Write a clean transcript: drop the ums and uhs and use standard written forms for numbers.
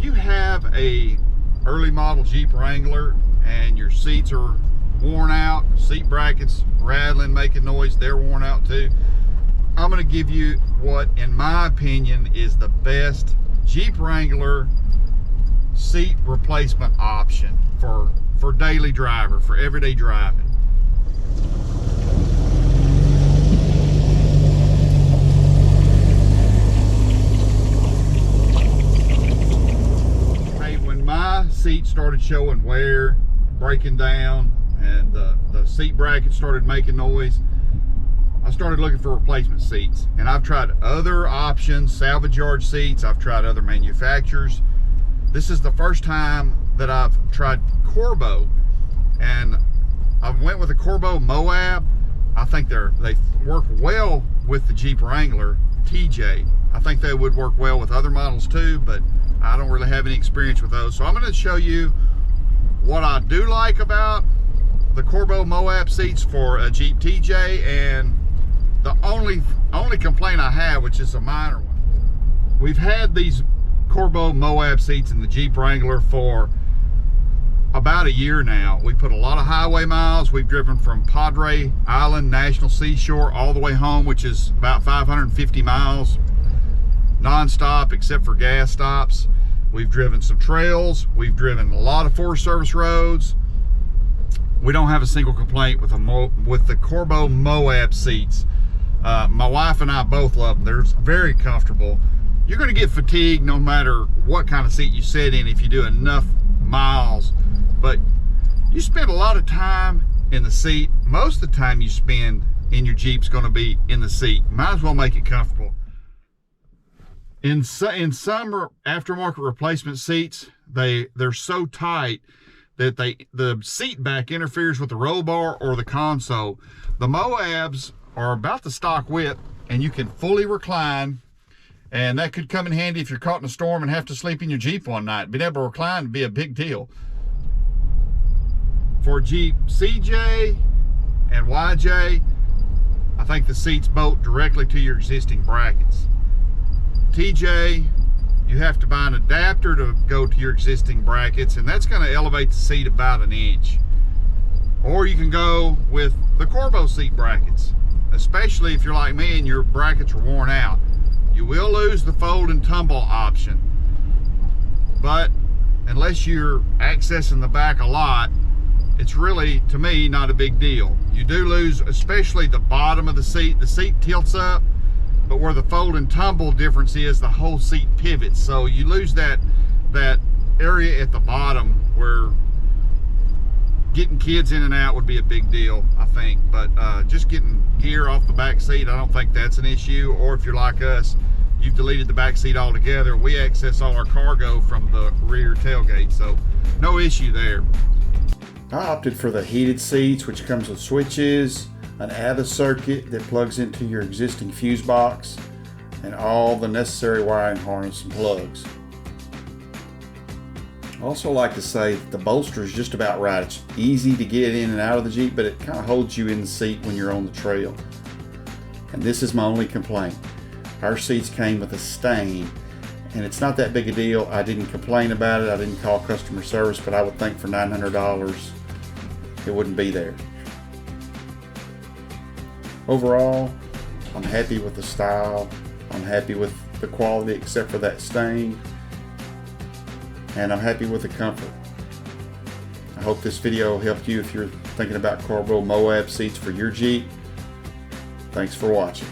you have a early model Jeep Wrangler and your seats are worn out, seat brackets rattling, making noise, they're worn out too, I'm going to give you what, in my opinion, is the best Jeep Wrangler seat replacement option for daily driver, for everyday driving. Hey, when my seat started showing wear, breaking down, and the seat bracket started making noise, I started looking for replacement seats. And I've tried other options, salvage yard seats, I've tried other manufacturers. This is the first time that I've tried Corbeau, and I went with a Corbeau Moab. I think they work well with the Jeep Wrangler TJ. I think they would work well with other models too, but I don't really have any experience with those. So I'm going to show you what I do like about the Corbeau Moab seats for a Jeep TJ, and the only complaint I have, which is a minor one. We've had these Corbeau Moab seats in the Jeep Wrangler for about a year now. We put a lot of highway miles. We've driven from Padre Island National Seashore all the way home, which is about 550 miles non-stop except for gas stops. We've driven some trails. We've driven a lot of Forest Service roads. We don't have a single complaint with the Corbeau Moab seats. My wife and I both love them. They're very comfortable. You're going to get fatigued no matter what kind of seat you sit in if you do enough miles, but you spend a lot of time in the seat. Most of the time you spend in your Jeep's going to be in the seat. Might as well make it comfortable. In some aftermarket replacement seats, they're so tight that the seat back interferes with the roll bar or the console. The Moabs are about the stock width, and you can fully recline, and that could come in handy if you're caught in a storm and have to sleep in your Jeep one night. Being able to recline would be a big deal. For Jeep CJ and YJ, I think the seats bolt directly to your existing brackets. TJ, you have to buy an adapter to go to your existing brackets, and that's going to elevate the seat about an inch. Or you can go with the Corbeau seat brackets, especially if you're like me and your brackets are worn out. You will lose the fold and tumble option, but unless you're accessing the back a lot, it's really, to me, not a big deal. You do lose especially the bottom of the seat. The seat tilts up, but where the fold and tumble difference is, the whole seat pivots. So you lose that area at the bottom where getting kids in and out would be a big deal, I think. But just getting gear off the back seat, I don't think that's an issue. Or if you're like us, you've deleted the back seat altogether. We access all our cargo from the rear tailgate, so no issue there. I opted for the heated seats, which comes with switches, an ABA circuit that plugs into your existing fuse box, and all the necessary wiring harness and plugs. I also like to say that the bolster is just about right. It's easy to get in and out of the Jeep, but it kind of holds you in the seat when you're on the trail. And this is my only complaint. Our seats came with a stain, and it's not that big a deal. I didn't complain about it. I didn't call customer service, but I would think for $900 it wouldn't be there. Overall, I'm happy with the style. I'm happy with the quality except for that stain. And I'm happy with the comfort. I hope this video helped you if you're thinking about Corbeau Moab seats for your Jeep. Thanks for watching.